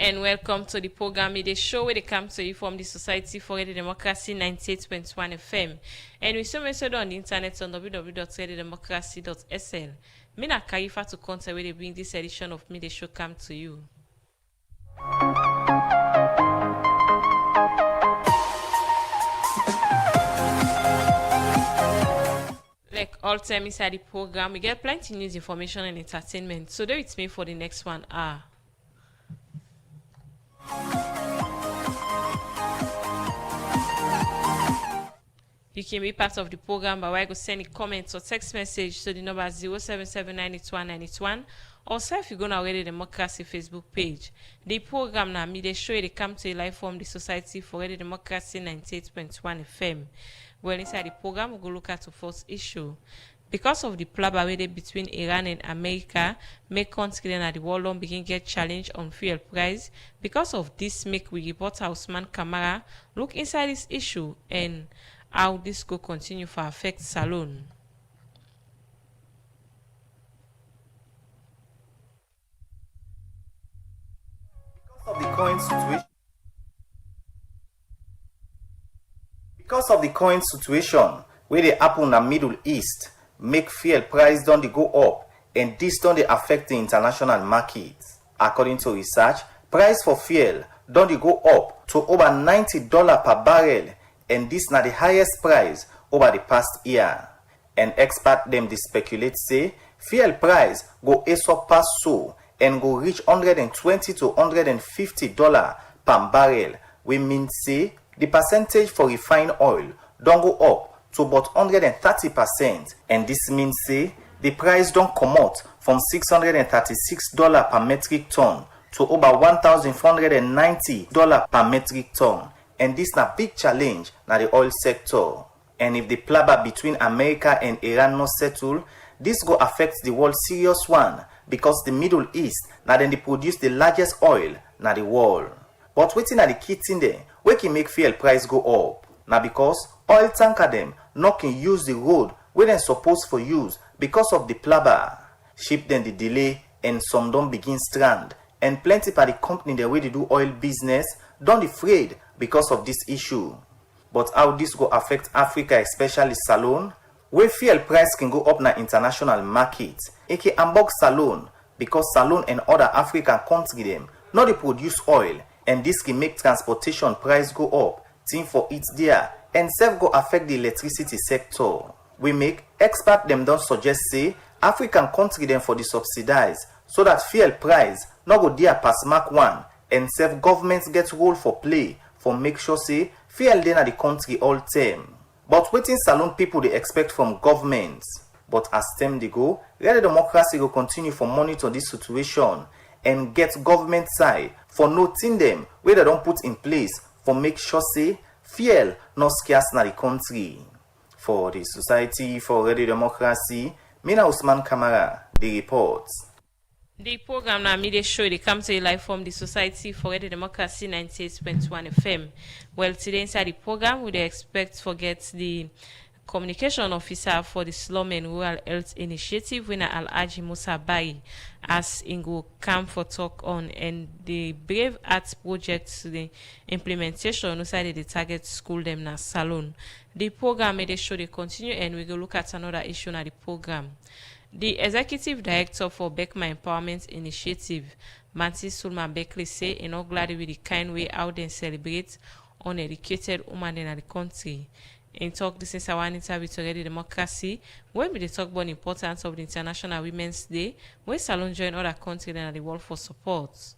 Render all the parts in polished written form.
and welcome to the program. It is show where they come to you from the Society for Radio Democracy 98.1 FM. And we so on the internet on www.radiodemocracy.sl. Mina Kaifa to contact where they bring this edition of Me The Show come to you. Like all time inside the program, we get plenty news, information, and entertainment. So there it's me for the next 1 hour. You can be part of the program by way go send a comment or text message to the number 077981981 or if you go now Radio Democracy Facebook page. The program now me they show they come to you live from the Society for Radio Democracy 98.1 FM. Well, inside the program we go look at the first issue. Because of the plabawede between Iran and America, make country and the world long begin get challenge on fuel price. Because of this, make we report Usman Kamara look inside this issue and how this go continue for affect Salon. Because of the current situation where they happen in the Middle East, make fuel price don't they go up, and this don't they affect the international market. According to research, price for fuel don't they go up to over $90 per barrel, and this not the highest price over the past year. And expert them they speculate say fuel price go up past so and go reach $120 to $150 per barrel. We mean say the percentage for refined oil don't go up to about 130%, and this means say the price don't come out from $636 per metric ton to over $1,490 per metric ton. And this na big challenge na the oil sector. And if the plaba between America and Iran not settle, this go affect the world serious one, because the Middle East na then they produce the largest oil na the world. But waiting at the key thing there, we can make fuel price go up. Now because oil tanker them not can use the road where they supposed for use because of the plaba. Ship then the delay and some don't begin strand. And plenty by the company the way they do oil business don't afraid because of this issue. But how this go affect Africa, especially Salon, where fuel price can go up na international market, aka Hamburg Salon, because Salon and other African countries them not they produce oil, and this can make transportation price go up, thing for it there, and self go affect the electricity sector. We make expert them don't suggest say African country them for the subsidize so that fuel price not go there past Mark 1, and self governments get role for play for make sure say fuel then at the country all term. But waiting Salon people they expect from governments. But as time they go, Radio Democracy will continue for monitor this situation and get government side for noting them where they don't put in place for make sure say fuel not scarce na the country. For the Society for Radio Democracy, Mina Usman Kamara, the reports. The program now media show they come to you live from the Society for Radio Democracy 98.1 FM. Well, today inside the program we expect forget the communication officer for the Slum and Rural Health Initiative, winner Alhaji Musa Bai, as Ingo come for talk on and the Brave Arts project the implementation inside the target school them na Salon. The program made show they continue and we go look at another issue na the program. The Executive Director for Beckman Empowerment Initiative, Manti Sulman Beckley, say in all glad with the kind way how they celebrate uneducated women in the country. In talk this is our interview to Radio Democracy, when we talk about the importance of the International Women's Day, when Salon join other countries and the world for support.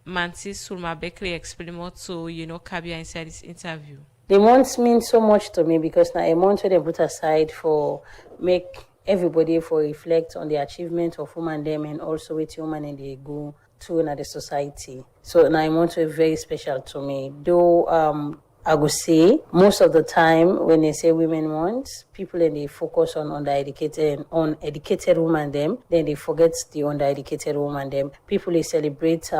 Manti Sulman Beckley explained more to Kabia inside this interview. The month means so much to me because now a month they put aside for make everybody for reflect on the achievement of women them and also with women and they go to another society. So now a month is very special to me. Though I would say most of the time when they say women want, people and they focus on educated women them, then they forget the undereducated woman them. People they celebrate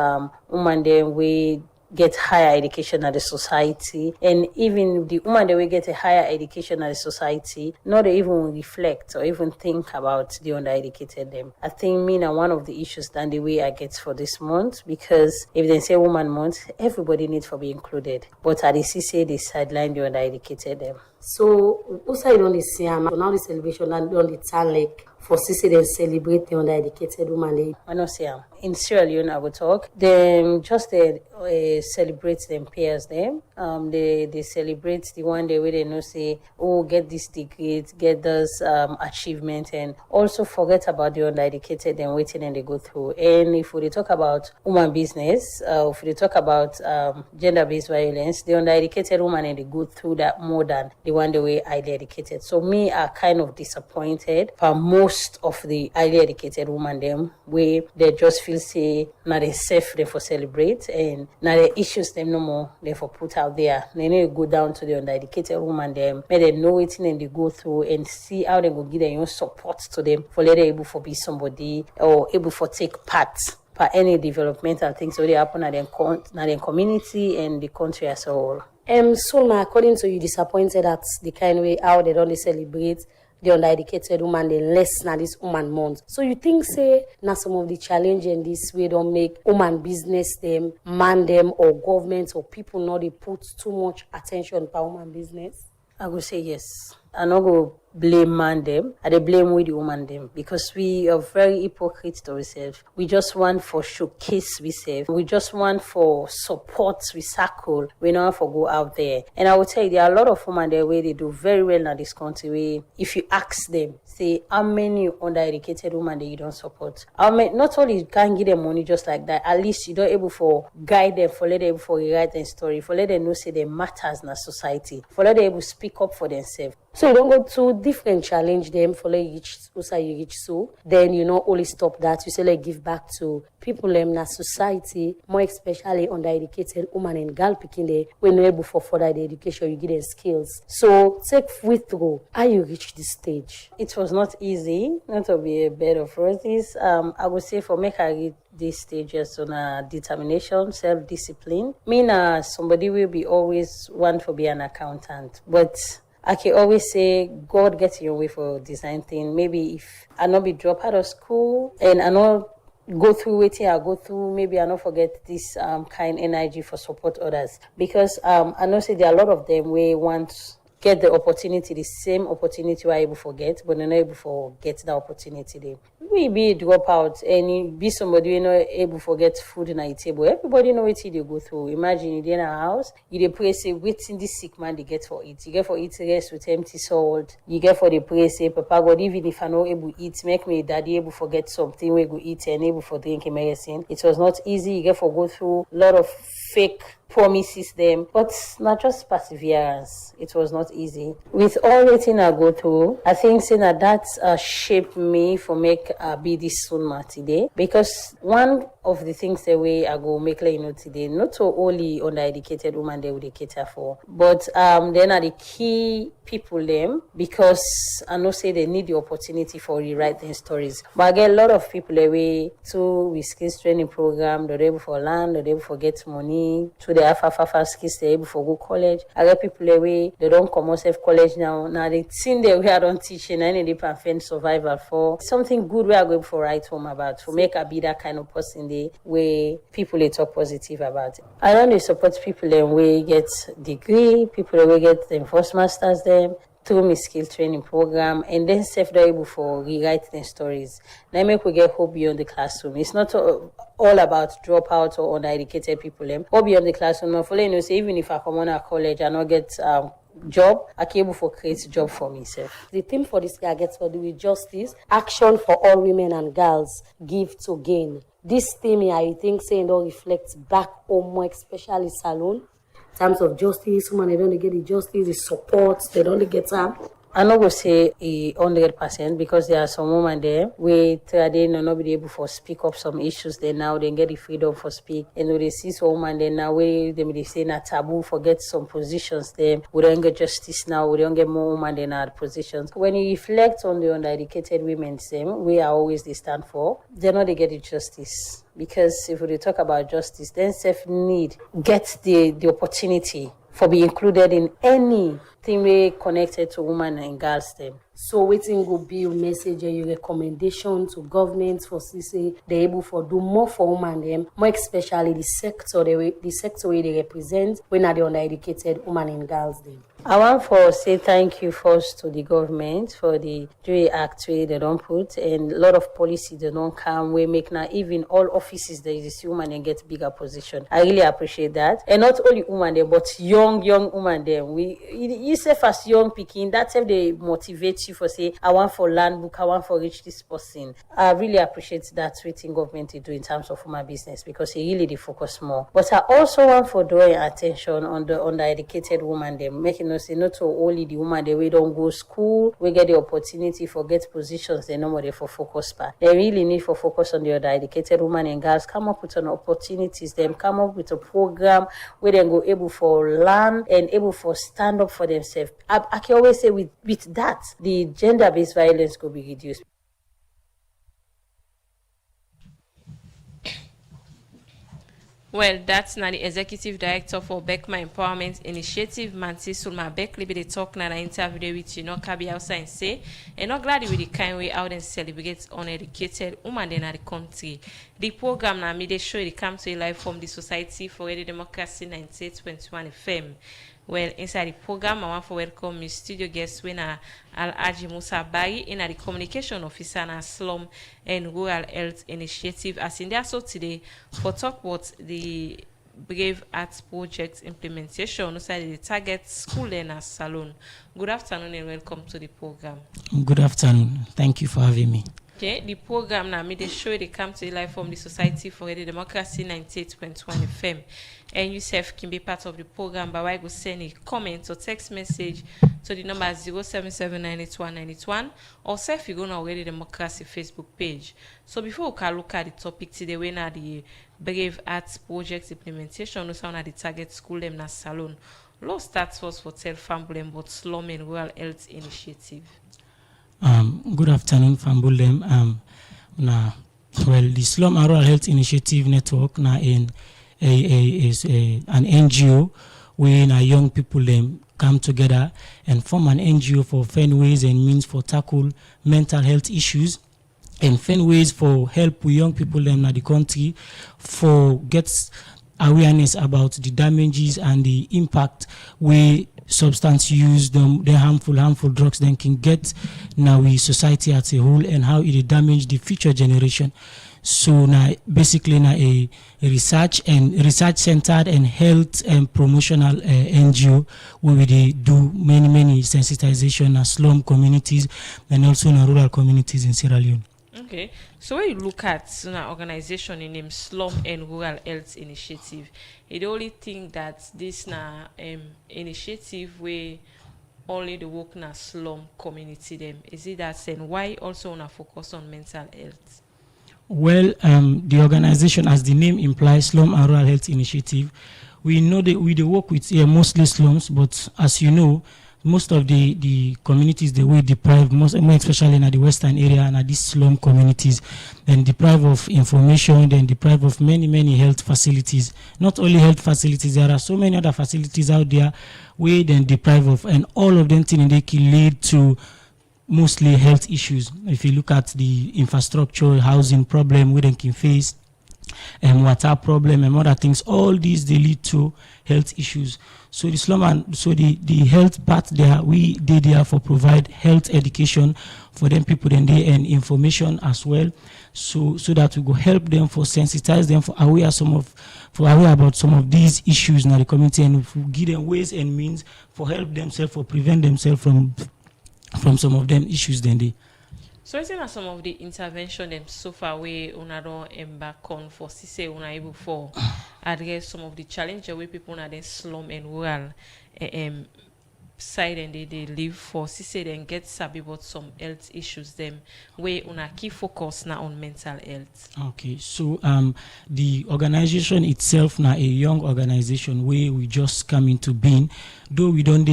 women them we get higher education at the society, and even the woman that will get a higher education at the society, not they even reflect or even think about the undereducated them. I think me now one of the issues than the way I get for this month, because if they say woman month, everybody needs to be included. But at the CCA they sideline the undereducated them. So also you don't see so now the celebration and on the town like for CCA they celebrate the undereducated woman. I know see in Sierra Leone I would talk. Then just they celebrate them peers them. They celebrate the one day where they know say, oh, get this degree, get this achievement, and also forget about the undereducated and waiting and they go through. And if we talk about woman business, if we talk about gender-based violence, the undereducated woman and they go through that more than the one the way highly educated. So me are kind of disappointed for most of the highly educated women them where they just feel say now they safe they for celebrate, and now the issues them no more they for put out there. They need to go down to the undereducated woman them, may they know it and they go through and see how they go give their own support to them for later able for be somebody or able for take part for any developmental things so they happen at their community and the country as a whole. So now according to you disappointed at the kind way how they don't celebrate the undereducated woman, the less na this woman month. So you think say now some of the challenge in this way don't make woman business them, man them, or government or people not they put too much attention for woman business? I would say yes. I not go blame man them. I they blame with the woman them because we are very hypocrite to ourselves. We just want for showcase we say. We just want for support we circle. We don't want for go out there. And I would tell you there are a lot of women there where they do very well in this country. Where if you ask them, say how many undereducated women that you don't support. How many, not only you can't give them money just like that, at least you don't able for guide them, for let them able for write their story, for let them know say they matters in the society, for let them able speak up for themselves. So you don't go to different challenge them for like you reach so. Then you know only stop that. You say like give back to people in the society, more especially undereducated women and girl picking there when you're able for further the education, you get them skills. So take with through how you reach this stage. It was not easy, not to be a bed of roses. I would say for make I reach these stages on determination, self-discipline. Me na somebody will be always want to be an accountant, but I can always say, God gets your way for design thing. Maybe if I not be drop out of school and I not go through waiting, I go through, maybe I not forget this kind energy for support others. Because I know say there are a lot of them we want get the opportunity, the same opportunity we're able to forget, but they're not able to get the opportunity there. We be drop out and you be somebody who not able to get food in a table. Everybody know what they go through. Imagine you in a house, you dey pray say waiting this sick man they get for it. You get for eat rest with empty salt. You get for the pray say Papa God, even if I not able to eat, make me daddy able to get something we go eat and able for drink medicine. It was not easy. You get for go through a lot of fake promises them, but not just perseverance. It was not easy. With all the thing I go through, I think saying that shaped me for make be this Sunma today. Because one of the things the way I go make today, not so only undereducated women they would cater for, but then are the key people them, because I know say they need the opportunity for rewrite their stories. But I get a lot of people away to with skills training program, they're able for land, they're able for get money, to the Alpha skills, they're able for go college. I get people away, they don't come out of college now. Now they think they we are on teaching and they find survival for something good we are going for write home about, to make a be that kind of person they where people they talk positive about it. I don't support people them we get degree, people we get the first masters them through my skill training program, and then self they're able for rewrite their stories. Now make we get hope beyond the classroom. It's not all about dropouts or undereducated people them. Hope beyond the classroom. For you know, say even if I come on a college and not get job, I can able for create a job for myself. The theme for this year gets to do with justice, action for all women and girls, give to gain. This theme here, I think saying don't reflect back home more, especially salon. In terms of justice, women they don't get the justice, the support, they don't get I no go say 100% because there are some women there where they not be able to speak up some issues. They now they get the freedom for speak. And they see some women there now where they say na taboo forget some positions. Them we don't get justice now. We don't get more women in our positions. When you reflect on the undereducated women, them we are always they stand for. They know they get the justice. Because if we talk about justice, then self need get the opportunity for be included in anything we connected to women and girls them. So waiting will be your message and your recommendation to government for say they're able for do more for women them, more especially the sector where they represent when are the undereducated women and girls them. I want to say thank you first to the government for the Jury Act where they don't put and a lot of policy they don't come we make now even all offices there is women and get bigger position. I really appreciate that. And not only women there but young women there. You say as young picking that's if they motivate you for say I want for land book, I want for reach this person. I really appreciate that waiting government to do in terms of women business because it really they focus more. But I also want for drawing attention on the undereducated women them making say not to only the woman they we don't go school, we get the opportunity for get positions, they know more they for focus back. They really need for focus on the undereducated women and girls, come up with an opportunities, them come up with a program where they go able for learn and able for stand up for themselves. I can always say with that, the gender-based violence could be reduced. Well, that's now the Executive Director for Beckman Empowerment Initiative, Mansi Sulma Beckley, be the talk now the interview with you know Kabi outside and say, and not glad with the kind way out and celebrate uneducated women in the country. The program now made show it come to a live from the Society for Early Democracy 98.1 FM. Well, inside the program, I want to welcome my studio guest winner Al-Aji Musa Bari in the communication officer and Slum and Rural Health Initiative. As in there, so today for talk about the Brave Arts Project implementation inside the Target School Learners Salon. Good afternoon and welcome to the program. Good afternoon. Thank you for having me. Okay, the program now made a show they come to life from the Society for Early Democracy 98.1 FM. And yourself can be part of the program by way of sending a comment or text message to the number 077981981 or self you go on our Early Democracy Facebook page. So before we can look at the topic today, we now the Brave Arts Project implementation, also at the Target School Learners Salon. Let's start first for tell family about Slum and Rural Health Initiative. Good afternoon, Fambulem. The Slum and Rural Health Initiative Network now is an NGO where young people come together and form an NGO for find ways and means for tackle mental health issues and find ways for help with young people in the country for get awareness about the damages and the impact where substance use, the harmful drugs then can get now we society as a whole and how it damage the future generation. So now basically now a research centered and health and promotional NGO where we do many sensitization in slum communities and also in rural communities in Sierra Leone. Okay, so when you look at an organization in name Slum and Rural Health Initiative, it only think that this na initiative where only the work na slum community them. Is it that and why also wanna focus on mental health? Well, the organization, as the name implies, Slum and Rural Health Initiative, we know that we work with mostly slums, but as you know, most of the communities they were deprived, more especially in the western area and these slum communities, then deprived of information, then deprived of many health facilities. Not only health facilities, there are so many other facilities out there where then deprived of, and all of them they can lead to mostly health issues. If you look at the infrastructure, housing problem we can face, and water problem and other things, all these they lead to health issues. So the slum and so the health part there, we there for provide health education for them people then they and information as well, so that we go help them for sensitize them for aware about some of these issues in the community, and if we give them ways and means for help themselves for prevent themselves from some of them issues then they. So is it some of the intervention them so far we una don't embark on for say una able for address some of the challenges where people are then slum and rural side and they live for, see say then get sabi about some health issues them where una key focus now on mental health. Okay, so the organization itself now a young organization where we just come into being, though we don't do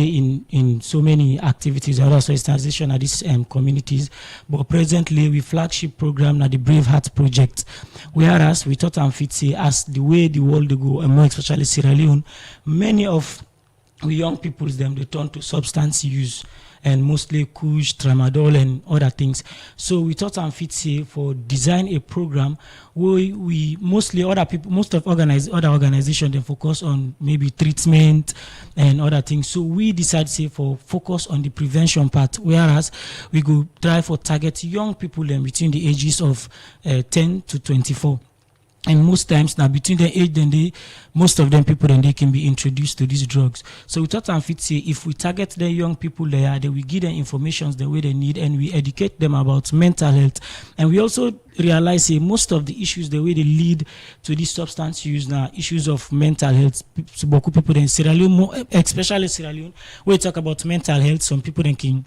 in so many activities or other sensitization at these communities, but presently we flagship program now the Brave Heart Project, whereas we thought and fit say as the way the world they go, and more especially Sierra Leone, many of we young people them they turn to substance use and mostly kush, tramadol and other things. So we thought and fit say for design a program where we mostly other people, most of other organizations they focus on maybe treatment and other things. So we decided say for focus on the prevention part, whereas we go try for target young people them between the ages of 10 to 24. And most times now between the age then they most of them people then they can be introduced to these drugs. So we thought and fit say if we target the young people there, then we give them information the way they need and we educate them about mental health. And we also realize say most of the issues the way they lead to this substance use now issues of mental health. So beaucoup people in Sierra Leone, especially Sierra Leone, we talk about mental health, some people then can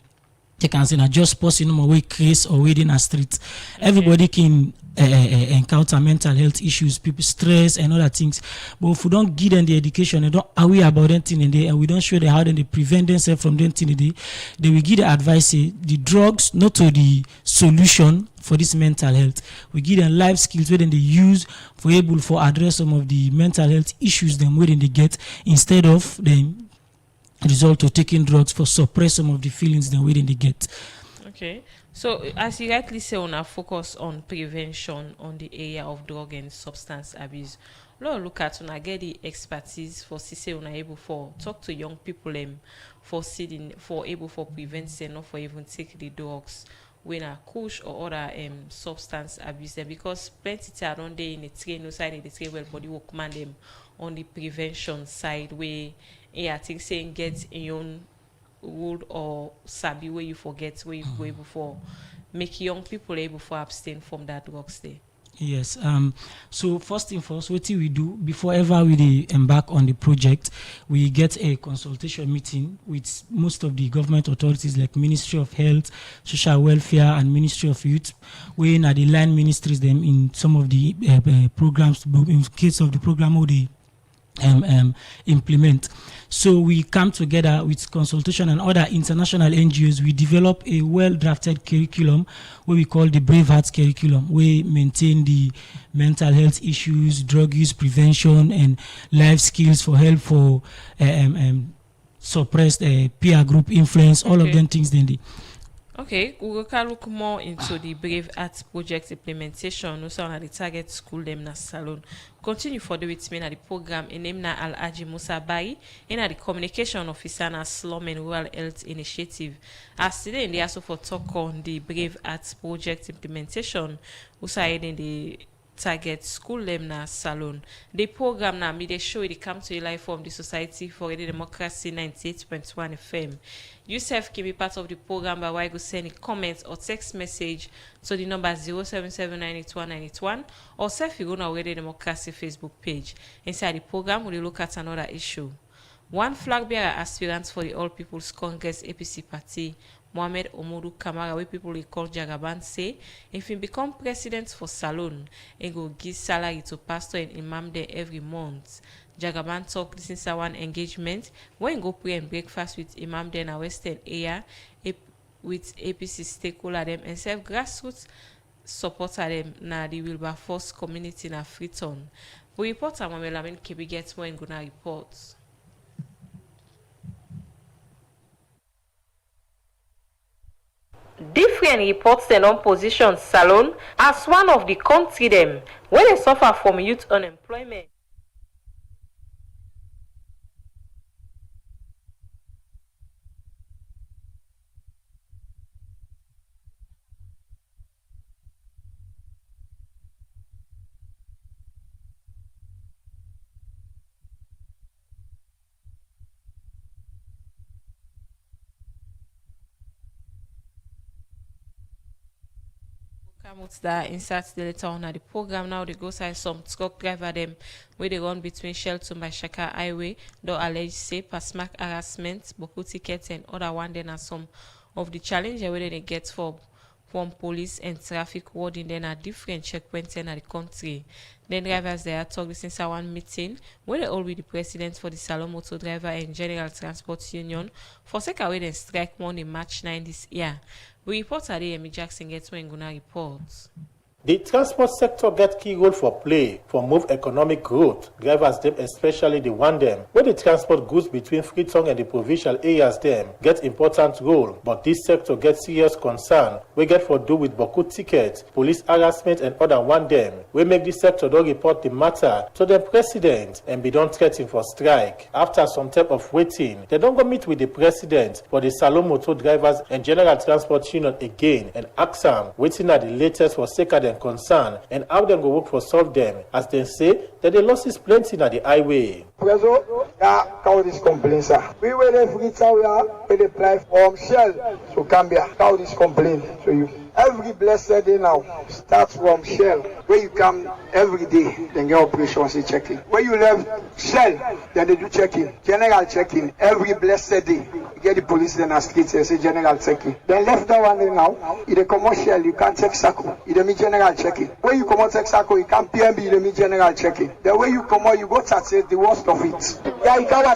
they can say just posting them away case or within a street. Okay. Everybody can encounter mental health issues, people stress and other things. But if we don't give them the education, they don't aware about anything in there, and we don't show them how they prevent themselves from anything in there, they will give the advice say the drugs not to the solution for this mental health. We give them life skills where they use for able for address some of the mental health issues them where they get instead of them result of taking drugs for suppress some of the feelings the way they get. Okay, so as you rightly say, on our focus on prevention on the area of drug and substance abuse. Look at when I get the expertise for CC when I able for talk to young people for sitting for able for preventing not for even take the drugs when a kush or other substance abuse them because plenty are on there in the train no side in the train well body work man them on the prevention side where I think saying get in your own rule or sabi where you forget where you go able for make young people able for abstain from that drugs there. Yes. So first thing first, what we do before ever we embark on the project, we get a consultation meeting with most of the government authorities like Ministry of Health, Social Welfare, and Ministry of Youth. We are the line ministries them in some of the programs. In case of the program, or the implement. So we come together with consultation and other international NGOs. We develop a well-drafted curriculum where we call the Brave Hearts curriculum. We maintain the mental health issues, drug use prevention, and life skills for help for suppressed peer group influence. All of them things. Then Okay, we will look more into the Brave Hearts project implementation. Also, on the target school them na salon. Continue for the with me na the program in name na Al-Aji Musa Bari in the communication officer na Slum and Rural Health Initiative. As today, they also for talk on the Brave Hearts project implementation. Also, in the target school them na salon. The program na me they show it come to life from the Society for the Democracy 98.1 FM. You self can be part of the program by why go send a comment or text message to the number 077981981 or self you go na the Democracy Facebook page. Inside the program we'll look at another issue. One flag bearer aspirant for the All People's Congress APC party, Mohamed Omodu Kamara, where people will call Jagaban, say if he become president for Salon, he go give salary to pastor and imam there every month. Jagaban talk since one engagement when go pray and breakfast with imam there in a western area with APC stakeholder them and self grassroots supporter them na the Wilberforce community na Freetown. We report a Mohamed Lamin Kebi gets more in gonna reports. Different reports the non-position Salon as one of the country them when they suffer from youth unemployment. Kamut that inserts the later on at the program. Now they go side some truck driver them where they run between Shelton by Shaka Highway, do allege say pasmak harassment, boku tickets and other one then are some of the challenges where they get from police and traffic warding then at different checkpoints in the country. Then drivers there talk since one meeting where they all with the president for the Salon Motor Driver and General Transport Union for second way then strike Monday March 9 this year. We report today, Emi Jackson gets when gonna reports. The transport sector get key role for play for move economic growth. Drivers them, especially the one them, where the transport goods between Freetown and the provincial areas them, get important role. But this sector get serious concern. We get for do with boku tickets, police harassment and other one them. We make this sector don't report the matter to the president and be don't threaten for strike. After some type of waiting, they don't go meet with the president for the Salon Motor Drivers and General Transport Union again and ask them waiting at the latest for second and concern and how them go work for solve them as they say that the losses plenty na the highway. Preso, ya kawo this complaint, sir. We were there for it, we apply from Shell to Cambia. Kawo this complaint to you. Every blessed day now starts from Shell, where you come every day, then get operations checking. When you leave Shell, then they do checking, general checking, every blessed day. You get the police in the streets, they say general checking. Then left that one day now, in the commercial, you can't check SACO, you don't mean general checking. When you come out check SACO, you can't PMB, you don't mean general checking. Then when you come out, you go to the worst of it. Yeah, you can't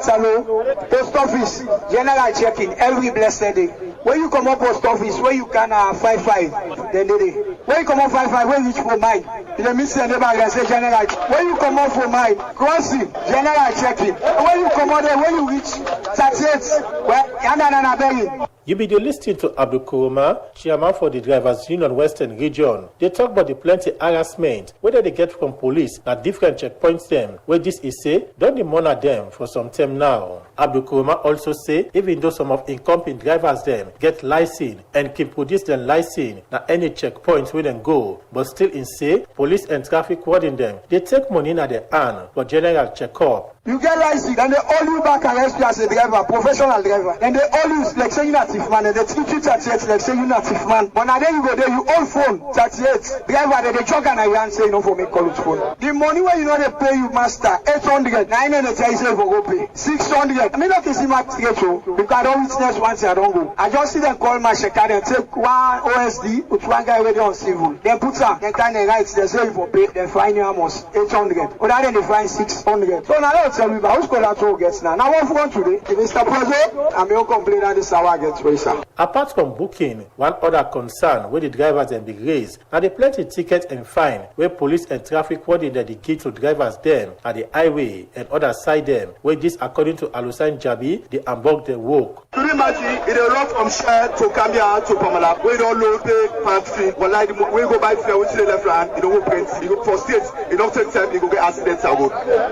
post office, general checking, every blessed day. When you come up post office, where you can 5-5, then they. When you come up 5-5, when you reach for mine, you don't miss the neighbor and say general. When you come up for mine, crossing, general checking. When you come out there, when you reach 38, well, You be listening to Abdul Kuruma, chairman for the Drivers Union Western Region. They talk about the plenty harassment, whether they get from police at different checkpoints them, where this is say, don't they monitor them for some time now. Abdul Kuruma also say, even though some of incompetent drivers them get license and keep produce their license at any checkpoints where them go, but still in say, police and traffic warding them, they take money in their hand for general check-up. You get license, and they all you back and arrest you as a driver, professional driver. And they all you like say you not thief man, and they treat you 38 like say you not thief man. But now then you go there, you own phone 38. Driver they jog and I say you know for me call it phone. The money where you know they pay you master 800, 900 tell you say for go pay 600. I mean not see my straight so because I don't witness once I don't go. I just see them call my check and take one OSD with one guy where they on civil. Then put some, then kind of rights, they say you for pay, then fine you almost 800. Or then they fine 600. So now tell me about who's called that all gets now. Now what for today? If Mr. President, I'm your complaint that this hour gets raised. Apart from booking, one other concern where the drivers then be raised, are the plenty tickets and fine where police and traffic warding dedicate to drivers them at the highway and other side them, where this according to Alusan Jabi, they embark their work. Today, Mati, it a lot from Shell to Cambia to Pamela. We don't load the pantry. Well, like we go by fair with the left hand, you know, print. You go for states, you don't take time, you go get accidents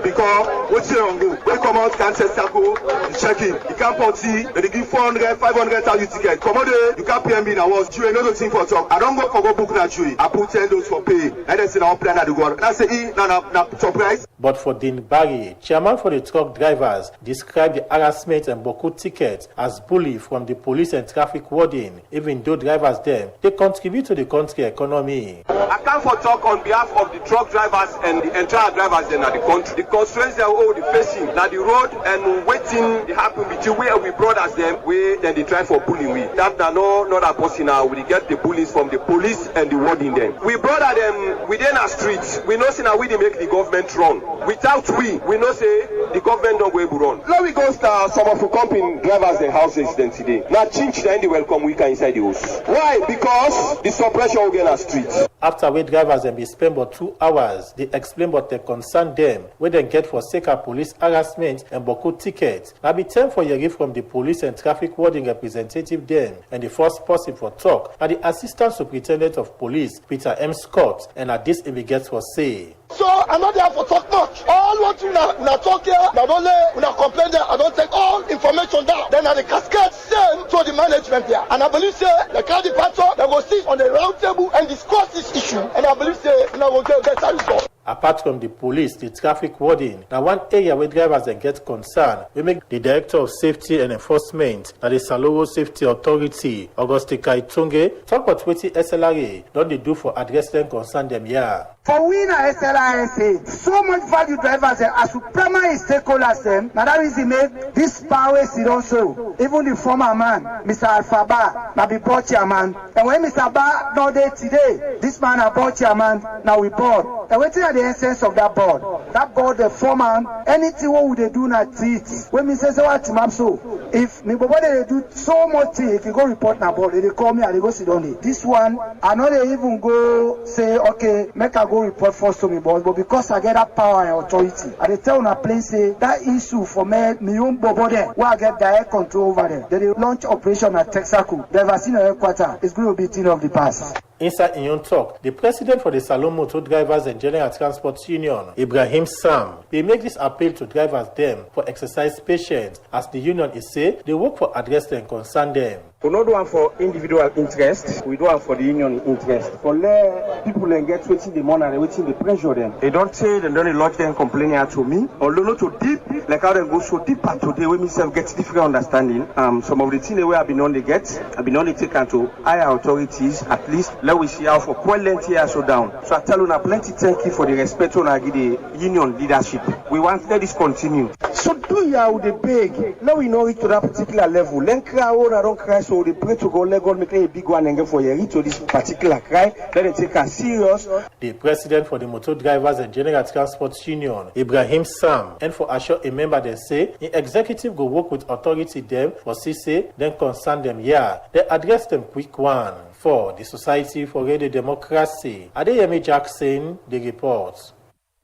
because what's your own? When come out, can't test go, check in. You can't put see, and they give 400, 500,000 ticket. Come on there, you can't pay me now. Was you another thing for talk? I don't go for go book naturally. I put 10 those for pay. And then say now plan at the go. And I say, no, surprise. But for Dean Barry, chairman for the truck drivers, described the harassment and boku tickets as bully from the police and traffic warding, even though drivers them, they contribute to the country economy. I come for talk on behalf of the truck drivers and the entire drivers in the country. The constraints they are all facing, now the road and waiting they happen between where we brothers them, where then they try for bullying we. That now not a person now, we get the bullies from the police and the warding them. We brother them within our streets. We know say now we they make the government run. Without we know say the government don't go able run. Now we go start some of the company drivers their houses then today. Now change the welcome we can inside the house. Why? Because the suppression will get our streets. After we drivers and be spent about 2 hours, they explain what they concern them, where they get for sake of police harassment and boku tickets. Now be time for hearing from the police and traffic warding representative then, and the first person for talk are the Assistant Superintendent of Police, Peter M. Scott, and at this he gets for say. So I'm not there for talk much. All what you na talk here, not only una complain there, I don't take all information down. Then I the cascade send to the management there. And I believe say the car departure, they will sit on the round table and discuss this issue. And I believe say we will get better result. Apart from the police, the traffic warden, now one area where drivers then get concerned, we make the Director of Safety and Enforcement, that is Saloro Safety Authority, Auguste Kaitunge, talk about what SLRA don't they do for address them concern them, yeah. For we in SLRSA, so much value drivers as we primary stakeholders them, now that is the make this power is also. Even the former man, Mr. Alphaba, now be board chairman. And when Mr. Ba not there today, this man a board chairman, now we board. And waiting at the essence of that board. That board, the foreman, anything what would they do not treat. When me say what to so if me body they do so much thing, if you go report na board, they call me and they go sit down there. This one, I know they even go say, okay, make a go report first to me boss, but because I get that power and authority, I they tell una plain say that issue for me own bobo there, where I get direct control over them. They launch operation at Texaco. The vaccine headquarters is going to be thing of the past. Inside in your talk, the president for the Salon Motor Drivers and General Transport Union, Ibrahim Sam, they make this appeal to drivers them for exercise patience, as the union is say they work for address and concern them. We don't do one for individual interest, we do one for the union interest. For let people and get waiting the money and waiting the pressure them. They don't say they don't lodge them complaining to me. Although not so deep, like how they go so deep and today when myself get different understanding. Some of the things where I've been on the get, I've been only taken to higher authorities, at least let we see how for quite length here so down. So I tell you now plenty thank you for the respect on the union leadership. We want to let this continue. So do ya with the beg, let we know it to that particular level. Then cry or I don't cry. So they pray to God, let God make a big one and get for you to this particular cry. Let them take us serious. The president for the Motor Drivers and General Transport Union, Ibrahim Sam, and for assure a member they say, the executive go work with authority them for CC, then concern them, yeah. They address them quick one. For the Society for Radio Democracy, Adeyemi Jackson, the report.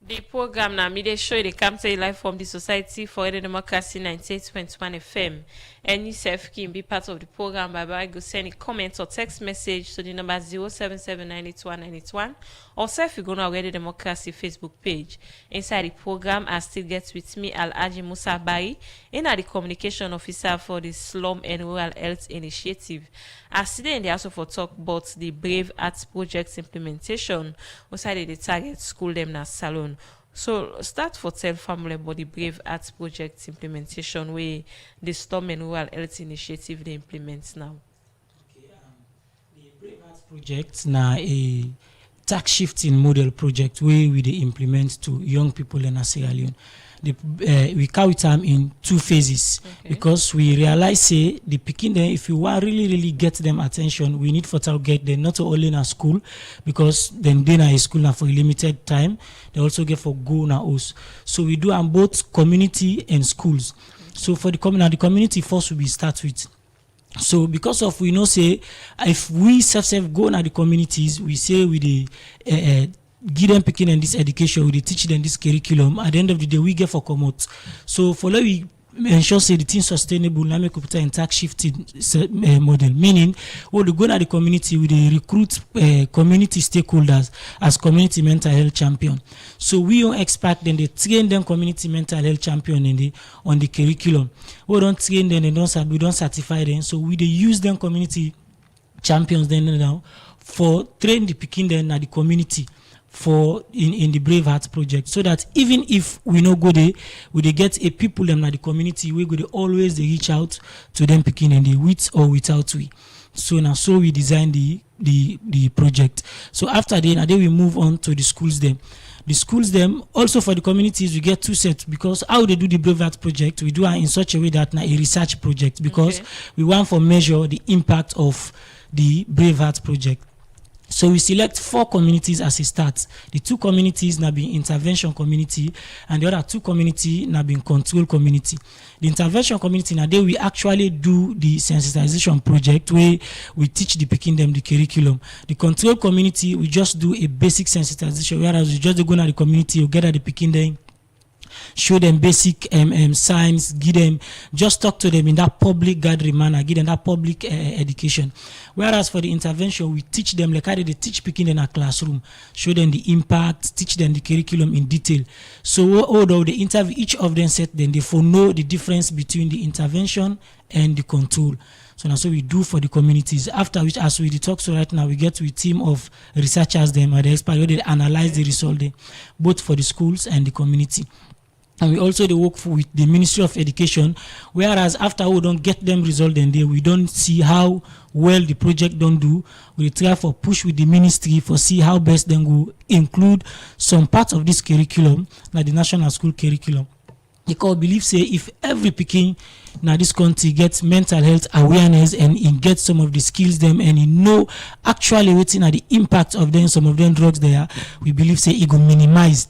The program now media show they come to you live from the Society for Radio Democracy 98.1 FM. Any self can be part of the program by go send a comment or text message to the number 077981981 or self you go to Radio Democracy Facebook page. Inside the program, I still get with me Alhaji Musa Bari, and the communication officer for the Slum and Rural Health Initiative. As today they also for talk about the Brave Arts Project implementation. Also they target school them na salon. So start for tell family about the Brave Arts Project implementation where the Slum and Rural Health Initiative they implement now. Okay, the Brave Arts Project now a tax shifting model project where we they implement to young people in Sierra Leone. We count them in two phases, because we realize say the picking them, if you want really get them attention, we need for to get them not only in a school, because then they are in school now for a limited time, they also get for go now us. So we do on both community and schools. So for the community first we start with. So because of we know say if we self go na the communities, we say with the give them picking and this education, we teach them this curriculum. At the end of the day, we get for come out. So for that we ensure say the thing sustainable, now make up in tax shifting model. Meaning, we go to the community, we recruit community stakeholders as community mental health champion. So we don't expect them they train them community mental health champion on the curriculum. We don't train them, we don't certify them. So we use them community champions then now for train the picking them at the community. For in the Brave Heart Project, so that even if we no go there, we they get a people them in the community, we go always they reach out to them picking and the with or without we. So now so we design the project. So after that, we move on to the schools them. The schools them also for the communities we get two sets, because how they do the Brave Heart Project, we do it in such a way that now a research project, because we want to measure the impact of the Brave Heart Project. So we select 4 communities as a start. The 2 communities now being intervention community, and the other 2 community now being control community. The intervention community now they we actually do the sensitization project where we teach the picking them the curriculum. The control community we just do a basic sensitization, whereas we just go to the community, you gather the picking them, show them basic science, give them, just talk to them in that public gathering manner, give them that public education. Whereas for the intervention, we teach them like how they teach picking in a classroom, show them the impact, teach them the curriculum in detail. So although they interview each of them set, then they know the difference between the intervention and the control. So now so we do for the communities. After which, as we talk so right now, we get to a team of researchers them or the experts where they analyze the result there, both for the schools and the community. And we also work with the Ministry of Education, whereas after we don't get them result and we don't see how well the project don't do, we try for push with the ministry for see how best then go include some parts of this curriculum, like the national school curriculum. Because I believe say if every Peking now this country gets mental health awareness and it gets some of the skills them and it know actually what's the impact of them, some of them drugs there, we believe say it will minimize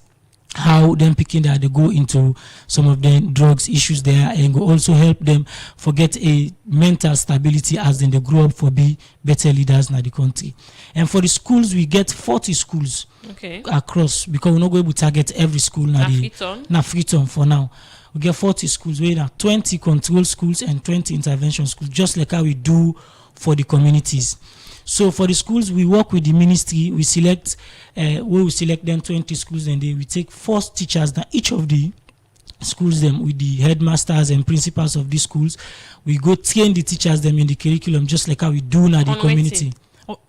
how them picking that they go into some of the drugs issues there and go also help them forget a mental stability as then they grow up for be better leaders in the country. And for the schools, we get 40 schools across because we're not going to target every school now. Freetown for now. We get 40 schools where now 20 control schools and 20 intervention schools, just like how we do for the communities. So for the schools, we work with the ministry. We select, we select them 20 schools, and we take 4 teachers that each of the schools them with the headmasters and principals of these schools. We go train the teachers them in the curriculum, just like how we do now the community.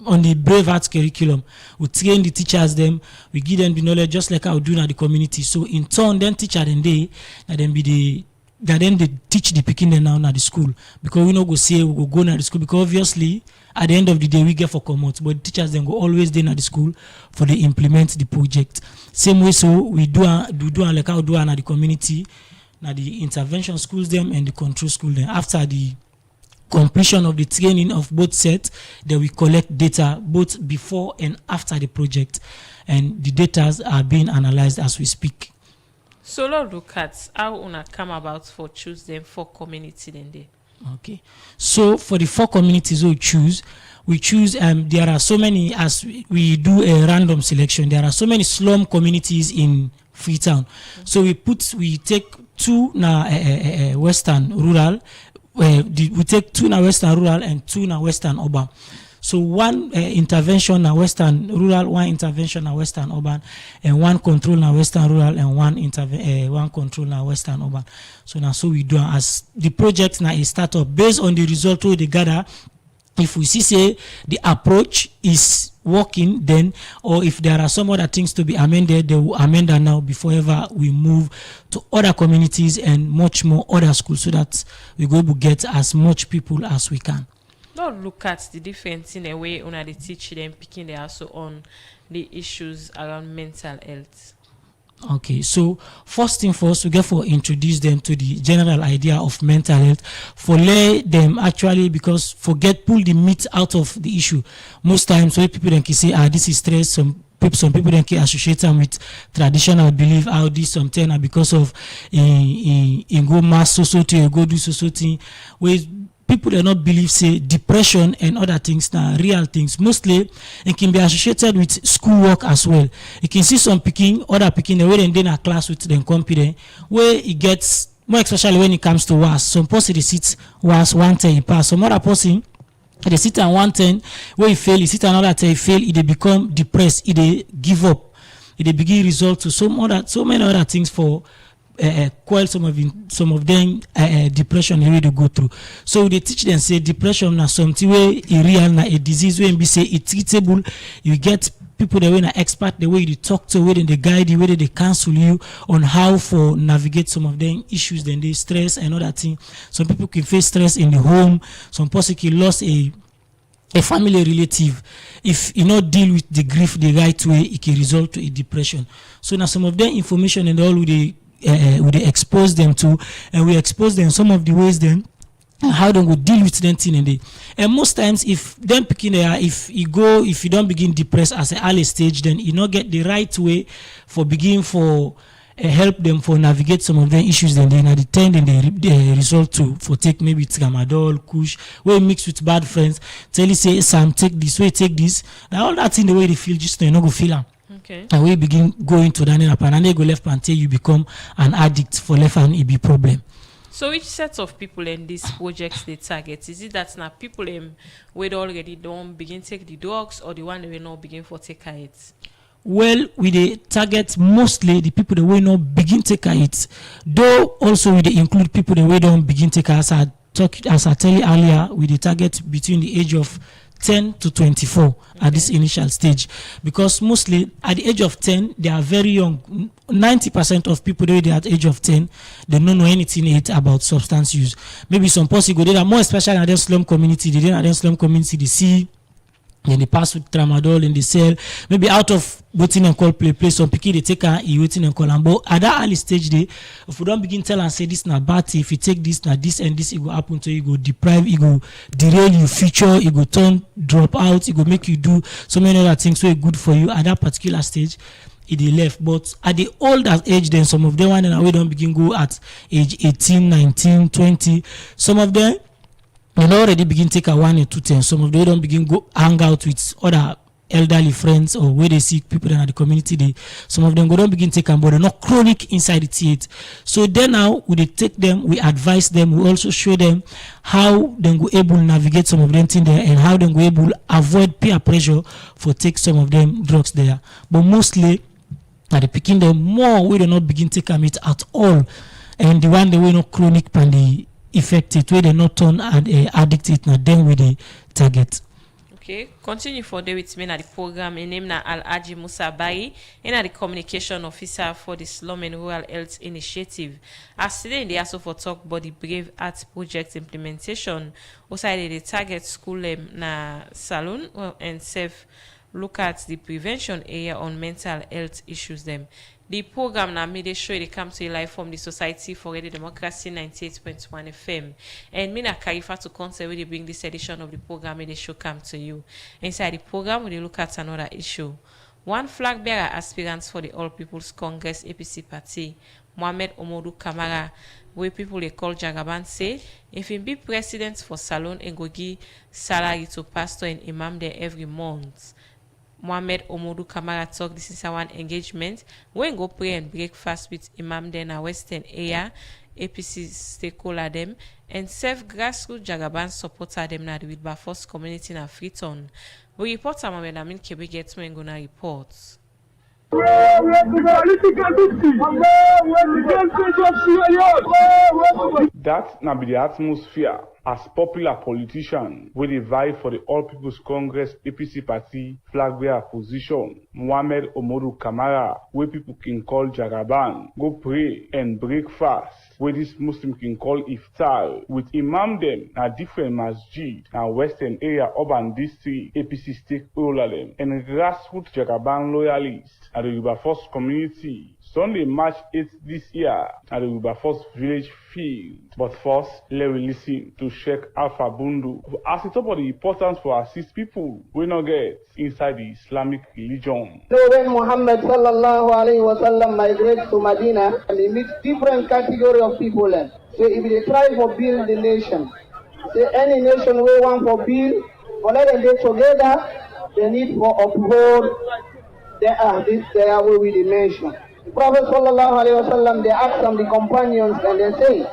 On the Brave Arts curriculum, we train the teachers them. We give them the knowledge, just like how we do now the community. So in turn, then teacher and they teach the Peking now at the school, because we not go say we go to the school, because obviously at the end of the day we get for come out, but the teachers then go always there at the school for they implement the project. Same way, so we do like how we do at the community, now the intervention schools them and the control school them. After the completion of the training of both sets, then we collect data both before and after the project, and the data are being analyzed as we speak. So let's look at how una come about for choose them 4 community then there. Okay, so for the 4 communities we choose there are so many, as we do a random selection, there are so many slum communities in Freetown. So we take 2 na western rural, we take 2 na western rural and 2 na western urban. So 1 intervention na western rural, 1 intervention na western urban, and 1 control na western rural, and 1 control na western urban. So now so we do as the project na a startup based on the result we they gather. If we see say the approach is working, then or if there are some other things to be amended, they will amend that now before ever we move to other communities and much more other schools, so that we go to get as much people as we can. Not look at the difference in a way on the teach them picking they also on the issues around mental health. Okay, so first thing first, we get for introduce them to the general idea of mental health, for let them actually, because pull the myth out of the issue. Most times when people then can say this is stress, some people then can associate them with traditional belief, how this something are because of in go mass society, go do society, where people do not believe say depression and other things now real things. Mostly it can be associated with schoolwork as well. You can see some other picking the way they in a class with them competent, where it gets more, especially when it comes to WAS. Some person they sit WAS 110 he pass, some other person they sit at 110 where he fail, he sit another 10 he fail, they become depressed, they give up, they begin result to so many other things for quell some of them depression they really go through. So they teach them say depression na something where a real na a disease where be say it's treatable. You get people the way na expert, the way they talk to, where they guide you, where they counsel you on how for navigate some of them issues, then they stress and other thing. Some people can face stress in the home, some person can lose a family relative. If you not deal with the grief the right way, it can result to a depression. So now some of them information and all we expose them to, and we expose them some of the ways then how they go deal with them thing in the. And most times if them picking there, if you don't begin depressed as an early stage, then you not get the right way for begin for help them for navigate some of the issues, then they at the time then they result to for take maybe tramadol, kush, where mix with bad friends, tell you say Sam take this, way take this, now all that in the way they feel just you not go feel them. Okay. And we begin going to that and they go left until you become an addict for left and it be problem. So which set of people in these projects they target? Is it that now people where already don't begin take the drugs, or the one that will not begin for take it? Well, we they target mostly the people that will not begin take it, though also we they include people that we don't begin take us talk, as I tell you earlier, with the target between the age of 10 to 24 at this initial stage, because mostly at the age of 10 they are very young. 90% of people they at the age of 10 they don't know anything yet about substance use. Maybe some possible they are more especially in the slum community. They didn't slum community they see. Then they pass with tramadol and they sell. Maybe out of waiting and call play. Some people they take a waiting and call. But at that early stage, if we don't begin tell and say this na bad, if you take this, na this and this, it will happen to you. It will deprive, it will derail your future, it will turn drop out, it will make you do so many other things so good for you at that particular stage. It they left. But at the older age, then some of them one and we don't begin go at age 18, 19, 20. Some of them you know already begin take a 1 and 2 10. Some of them don't begin go hang out with other elderly friends or where they see people in the community. Some of them go don't begin take them, but they're not chronic inside the theater. So then now we take them, we advise them, we also show them how they go able to navigate some of them things there and how they go able to avoid peer pressure for take some of them drugs there. But mostly at the picking them more we do not begin take them it at all. And the one they were not chronic and the effective where they not turn addicted now then with the target. Okay, continue for day with me at the program. In name na Al-Aji Musa Bayi, and the communication officer for the Slum and Rural Health Initiative. As today they also for talk about the Brave Arts project implementation. Also they target school na salon and safe look at the prevention area on mental health issues them. The program na media show they come to you live from the Society for Radio Democracy 98.1 FM. And me na Karifa to concert where they bring this edition of the program and the show come to you. Inside the program we look at another issue. One flag bearer aspirants for the All People's Congress APC party, Mohamed Omodu Kamara, where people they call Jagaban, say if he be president for Salon and go give salary to pastor and imam there every month. Mohamed Omodu Kamara talk this is our engagement when go pray and breakfast with imam then a western area APC stakeholder them and self grassroots Jagaban supporter them na the Wilberforce community na Freetown. We report some Mohamed Amin Kebe gets when gonna report. That na be the atmosphere as popular politician wey dey vie for the All People's Congress APC party flag bearer position, Mohamed Omodu Kamara, wey people can call Jagaban, go pray and break fast, wey this Muslim can call iftar, with imam dem na different masjid na western area urban district APC stakeholder dem and grassroots Jagaban loyalists at the Wilberforce community. Sunday, March 8th this year at the Wilberforce village field. But first, let me listen to Sheikh Alpha Bundu as he talk about the importance for assist people we not get inside the Islamic religion. So when Muhammad sallallahu alayhi wa sallam migrates to Medina, and he meets different category of people. So if they try for build the nation, say any nation we want for build, for let them get together, they need for uphold this there way with the nation. The Prophet sallallahu alayhi wa sallam, they ask some the companions and they say,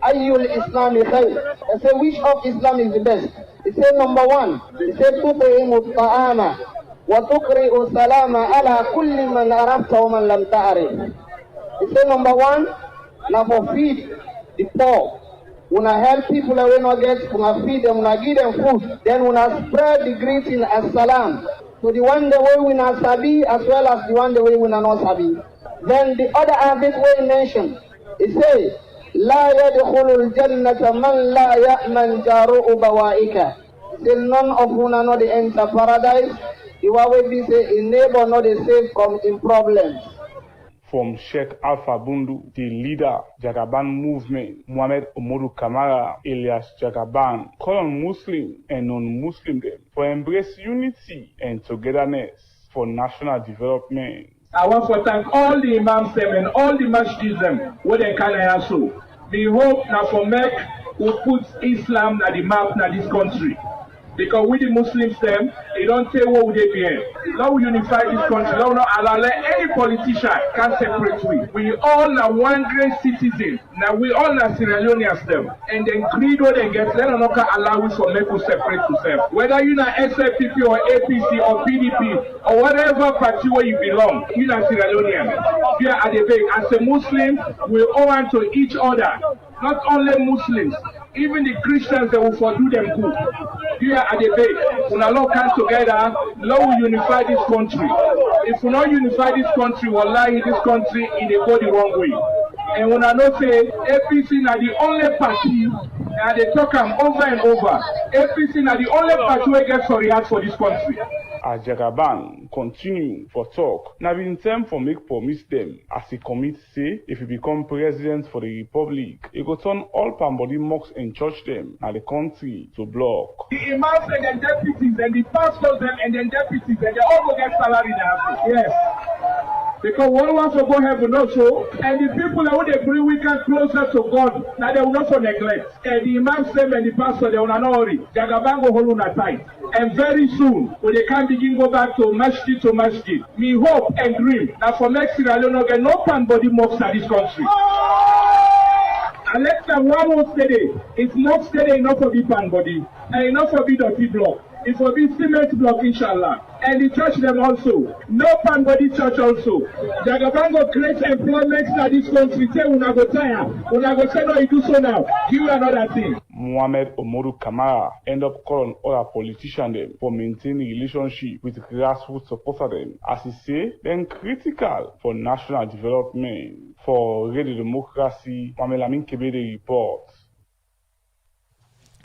Ayyul Islam khayr. They say, which of Islam is the best? He said, number one, he said, Tuqimu ta'ama wa tuqri'u salama ala kulli man arafta wa man lam ta'arif. He said, number one, now for feed the poor. When I help people that will not get, when I feed them, when I give them food, then when I spread the greeting as salam to the one the way we not sabi as well as the one the way we not sabi. Then the other hadith we mentioned, it says, La yadkhulul jannata man la ya'man jaru'u bawaika. Till none of who not the enter paradise, you always be say in neighbor not the safe come in problems. From Sheikh Alpha Bundu, the leader Jagaban movement, Mohamed Omodu Kamara, alias Jagaban, call on Muslim and non-Muslim them for embrace unity and togetherness for national development. I want to thank all the imams them and all the masjids them where they can also. We hope now for make we put Islam na the map na this country. Because with the Muslims them, they don't say what would they be in. Now we unify this country. Now we not allow any politician can separate we. We all are one great citizen. Now we all are Sierra Leoneans them. And then creed what they get, let us not allow us to make us separate yourself. Whether you are SFPP or APC or PDP or whatever party where you belong, you are Sierra Leonean. Here at the back, as a Muslim, we owe to each other. not only Muslims, even the Christians, they will fordo them good. Here at the bay, when Allah comes together, Lord will unify this country. If we not unify this country, wallahi, this country in the go the wrong way. And when I know say APC are the only party, and they talk them over and over, APC are the only party who gets sorry heart for this country. As Jagaban continue for talk, now in time for make promise them as he commit say if he become president for the republic, he go turn all Pambodi mosques and church them and the country to block. The imams and the deputies and the pastors and the deputies and they all go get salary now. Yes. Because one wants to go heaven also, and the people that they bring we can closer to God, now they will not for neglect. And the imams them and the pastor they will not worry. Jagaban go hold on tight. And very soon, when they can begin go back to masjid, me hope and dream that for next year I don't know get no pan body mosques in this country. And let's say one more steady. It's not steady enough for the pan body and enough for the dirty block. It will be cement block, inshallah. And the church them also. No pan body church also. Jagabango create employment in this country. Say una go tire. Una go say no, you do so now. Give you another thing. Mohamed Omoru Kamara end up calling other politicians them for maintaining relationship with grassroots supporters them, as he say, then critical for national development. For Radio Democracy, Mamelamin Kebede reports.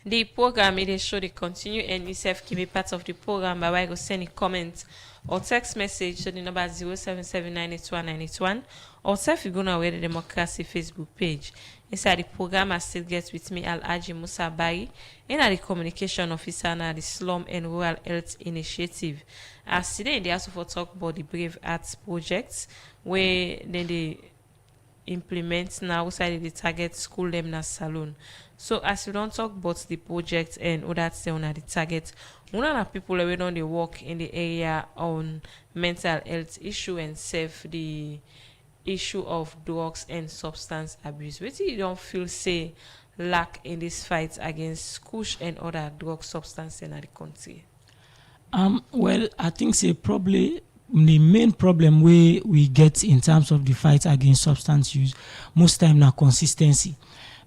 The program it is show they continue and yourself can be part of the program by way go send a comment or text message to the number 077981981 or self you go now where the Democracy Facebook page. Inside the program I still get with me Al-Aji Musa Bari and the communication officer and the Slum and Rural Health Initiative. As today they also for talk about the Brave Arts projects where then they implement now outside the target school them na salon. So as we don't talk about the project and other things on the target, one of the people who don't they work in the area on mental health issue and save the issue of drugs and substance abuse. What you don't feel say lack in this fight against kush and other drug substance in the country? Well, I think say probably the main problem we get in terms of the fight against substance use most time now consistency.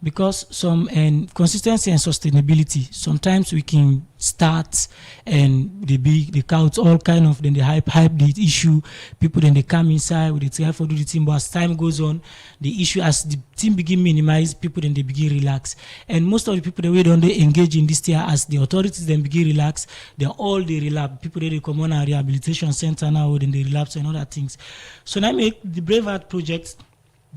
Because some and consistency and sustainability, sometimes we can start and they count all kind of, then they hype the issue, people then they come inside with the try for do the thing, but as time goes on, the issue as the team begin minimize, people then they begin relax. And most of the people that we don't they engage in this year as the authorities then begin relax, they're all they relapse. People they come on a rehabilitation center now, then they relapse and other things. So now make the Brave Heart project.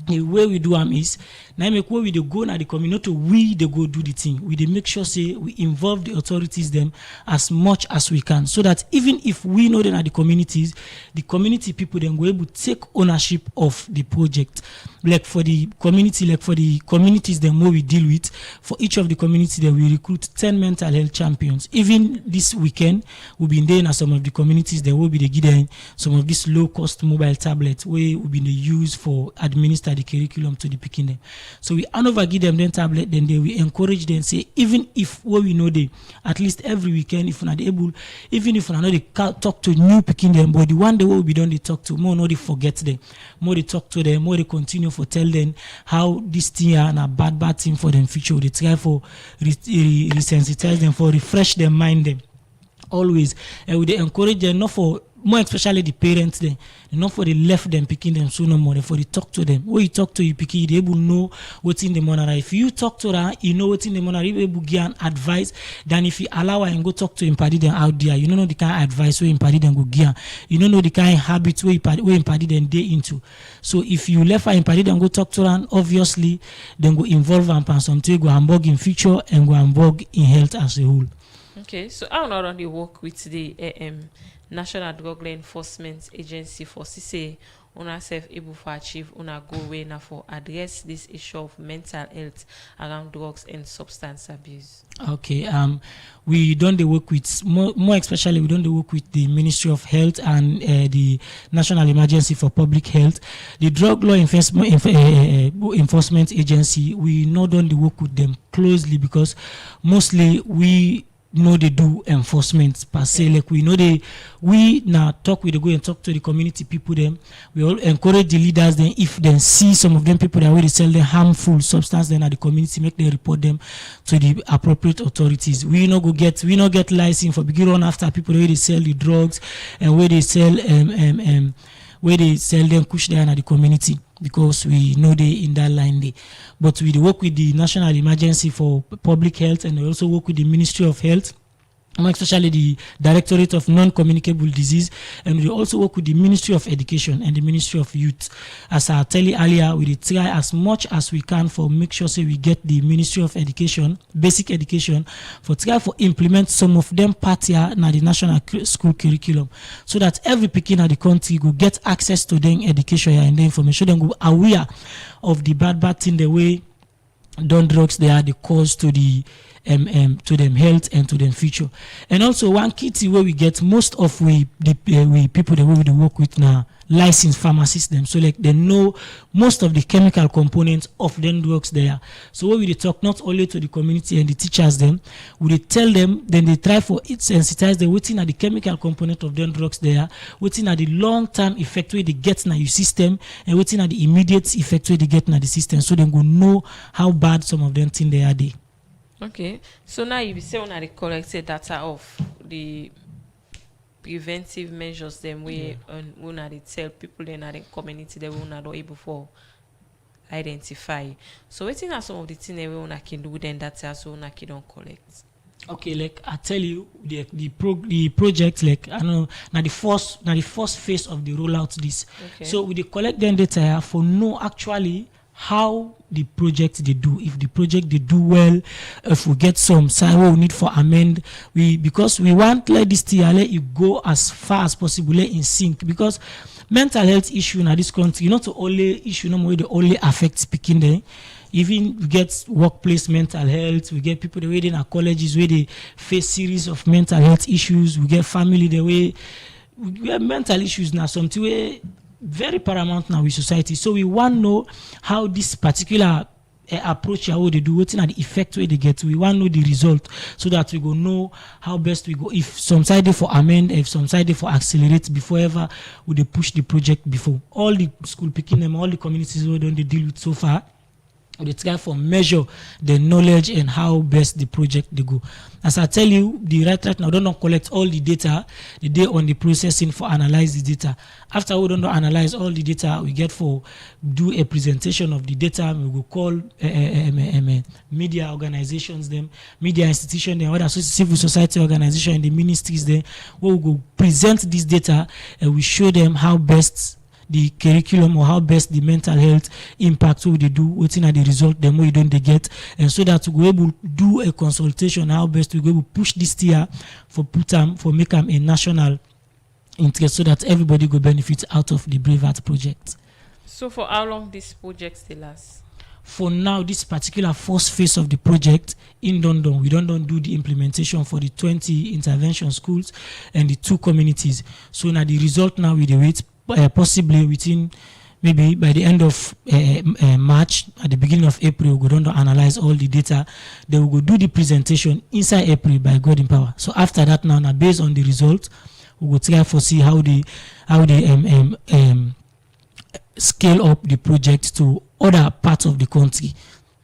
The way we do them is now make where we dey go na the community we dey go do the thing. We dey make sure say we involve the authorities them as much as we can, so that even if we know them at the community people then go able to take ownership of the project. Like for the communities them where we deal with, for each of the communities that we recruit 10 mental health champions. Even this weekend we'll be there in some of the communities that will be the given some of these low cost mobile tablets where will be the use for administer the curriculum to the picking. So we over give them tablet, then they we encourage them say even if what we know they at least every weekend if we're not able, even if we're not they talk to new picking them, but the one day what we don't they talk to more, no they forget them, more they talk to them, more they continue for tell them how this thing and a bad thing for them future. They try for resensitize them, for refresh their mind them always, and we they encourage them not for more especially the parents then, not for the left them picking them so no more, for the talk to them. When you talk to you picking, they able know what's in the money. If you talk to her, you know what's in the money, you able give an advice than if you allow her and go talk to impadi them out there. You don't know the kind of advice where impadi them go give. You don't know the kind of habits where impadi them they into. So if you left her impadi them go talk to her, obviously then go involve her and something go hamburg in future and go hamburg in health as a whole. Okay, so how not only work with the National Drug Law Enforcement Agency for CC una self able to achieve una go way now for address this issue of mental health around drugs and substance abuse? Okay, we don't work with more especially we don't work with the Ministry of Health and the National Emergency for Public Health, the Drug Law Enforcement Agency. We not only work with them closely because mostly know they do enforcement per se. Like we now talk with the go and talk to the community people them. We all encourage the leaders then if they see some of them people that already sell the harmful substance then at the community make them report them to the appropriate authorities. We not get license for begin run after people where they sell the drugs and where they sell them kush there at the community, because we know they in that line there. But we work with the National Emergency for Public Health, and we also work with the Ministry of Health, especially the Directorate of Non-Communicable Disease, and we also work with the Ministry of Education and the Ministry of Youth. As I tell you earlier, we try as much as we can for make sure say we get the Ministry of Education, basic education, for try for implement some of them part here in the national school curriculum, so that every Pekin in the country will get access to them education and the information, then go aware of the bad thing the way done drugs they are the cause to the to them health and to them future. And also one key thing where we get most of we people that we work with now licensed pharmacists them, so like they know most of the chemical components of them drugs there. So when we talk not only to the community and the teachers them, we tell them, then they try for it sensitize them waiting at the chemical component of them drugs there, waiting at the long-term effect where they get in your system, and waiting at the immediate effect where they get in the system, so they go know how bad some of them think they are there. Okay, so now you say on the collected data of the preventive measures them we not tell people in the community that we not able for identify. So what are some of the things that we can do then data so we can don't collect? Okay, like I tell you, the project, like I know now the first phase of the rollout this. Okay. So we collect them data for know actually how the project they do, if the project they do well, if we get some side we need for amend, because we want let this TLA it go as far as possible in sync, because mental health issue in this country not only issue no more they only affect speaking there. Even we get workplace mental health, we get people the way in our colleges where they face series of mental health issues, we get family the way we get mental issues now something way very paramount now with society. So we want to know how this particular approach how they do, what's the effect where they get. We want to know the result so that we go know how best we go. If some side for amend, if some side for accelerate before ever we they push the project before. All the school picking them, all the communities we don't they deal with so far, they try for measure the knowledge and how best the project they go. As I tell you, the right now don't collect all the data the day on the processing for analyze the data. After we don't analyze all the data, we get for do a presentation of the data. We will call media organizations, them media institutions, them other civil society organizations, the ministries. There we will go present this data and we show them how best the curriculum or how best the mental health impact what they do, what's in the result, the more you don't they get, and so that we're able to do a consultation how best we're able to push this tier for make them a national interest so that everybody go benefit out of the Brave Heart project. So for how long this project still lasts? For now, this particular first phase of the project in London, we don't do the implementation for the 20 intervention schools and the 2 communities. So now the result now we wait possibly within maybe by the end of March, at the beginning of April, we're going to analyze all the data. Then we'll go do the presentation inside April by God in Power. So after that now based on the result, we will try to see how they scale up the project to other parts of the country.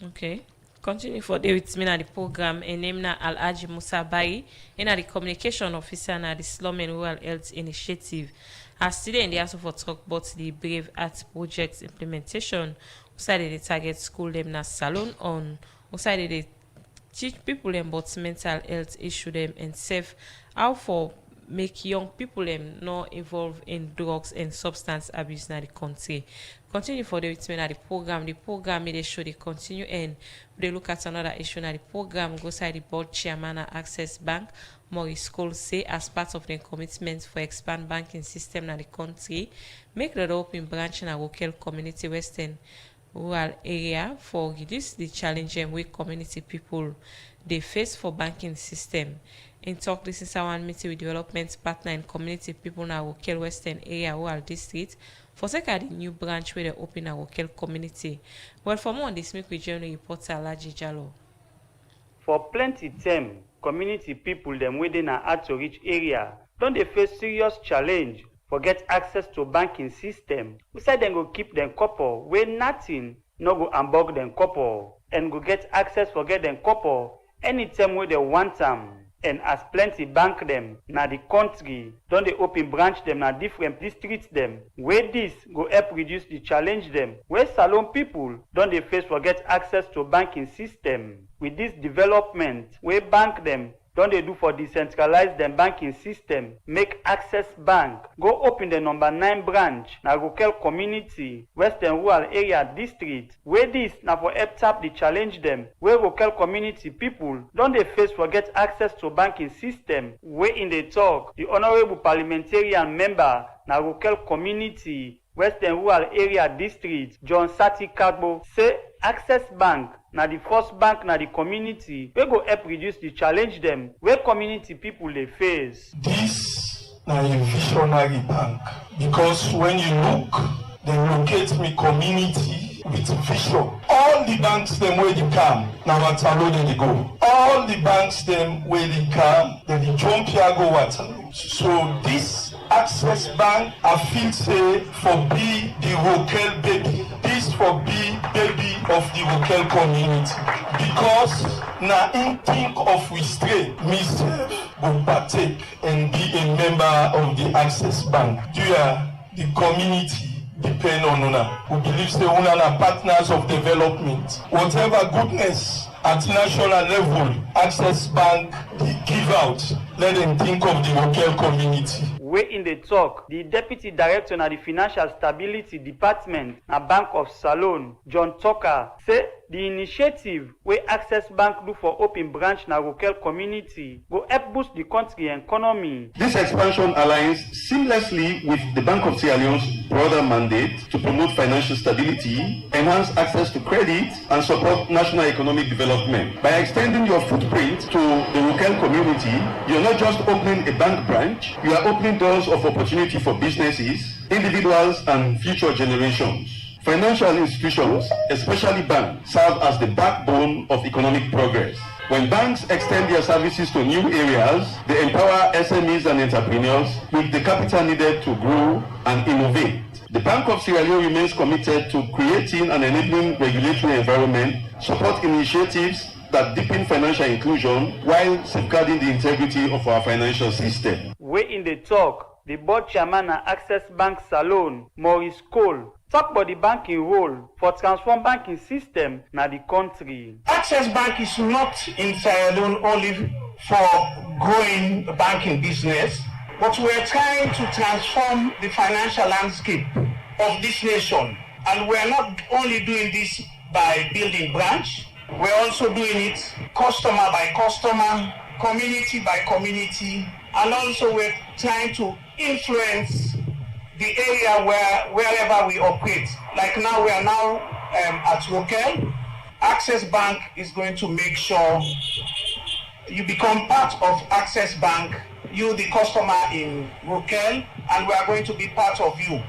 Okay. Continue for the with me na the program and name na Alhaji Musa Bari, and the communication officer na the Slum and Rural Health Initiative. As today in the also for talk about the Brave Heart project implementation, also they target school them na salon on, also they teach people them about mental health issue them and safe how for make young people them not involved in drugs and substance abuse in the country. Continue for the with me na the program. The program they show they continue and they look at another issue na the program go side the board chairman at Access Bank, Maurice Cole say as part of the commitment for expand banking system in the country, make the open branch in a local community western rural area for reduce the challenge and way community people they face for banking system. In talk this is our meeting with development partner and community people in our local western area rural district for second the new branch where they open our local community. Well, for more on this, make we join the reporter Alhaji Jallo. For plenty time, community people them within a hard to reach area don't they face serious challenge for get access to banking system. We say them go keep them couple where nothing no go unbug them couple and go get access for get them couple anytime where they want them. And as plenty bank them na the country, don't they open branch them na different districts them. Where this go help reduce the challenge them. Where Salone people don't they face for get access to banking system. With this development, where bank them don't they do for decentralize them banking system, make Access Bank go open the number 9 branch na Rokel community, Western Rural Area District. Where this na for help tap the challenge them, where Rokel community people don't they face for get access to banking system. Where in the talk, the honorable parliamentarian member na Rokel community, Western Rural Area District, John Sati Kagbo, say Access Bank na the first bank na the community we go help reduce the challenge them where community people they face. This na a visionary bank because when you look, they locate me community with vision. All the banks them where they come, now Waterloo they go. All the banks them where they come, they jump here go Waterloo. So this Access Bank, I feel say for be the Rokel baby. This for be baby of the Rokel community. Because now in think of we stray, myself will partake and be a member of the Access Bank. The community depend on Una. We believe say Una are partners of development. Whatever goodness at national level, Access Bank give out. Let them think of the Rokel community. Where in the talk, the Deputy Director of the Financial Stability Department and Bank of Salone, John Tucker, say the initiative where Access Bank do for open branch na Rokel community go help boost the country economy. This expansion aligns seamlessly with the Bank of Sierra Leone's broader mandate to promote financial stability, enhance access to credit, and support national economic development. By extending your footprint to the Rokel community, you're not just opening a bank branch, you are opening doors of opportunity for businesses, individuals, and future generations. Financial institutions, especially banks, serve as the backbone of economic progress. When banks extend their services to new areas, they empower SMEs and entrepreneurs with the capital needed to grow and innovate. The Bank of Sierra Leone remains committed to creating an enabling regulatory environment, support initiatives that deepen financial inclusion while safeguarding the integrity of our financial system. Where in the talk, the board chairman at Access Bank Salone, Maurice Cole, talk about the banking role for transform banking system na the country. Access Bank is not in Sierra Leone only for growing the banking business, but we are trying to transform the financial landscape of this nation. And we are not only doing this by building branch, we're also doing it customer by customer, community by community, and also we're trying to influence the area wherever we operate. Like now, we are now at Rokel. Access Bank is going to make sure you become part of Access Bank, you the customer in Rokel, and we are going to be part of you.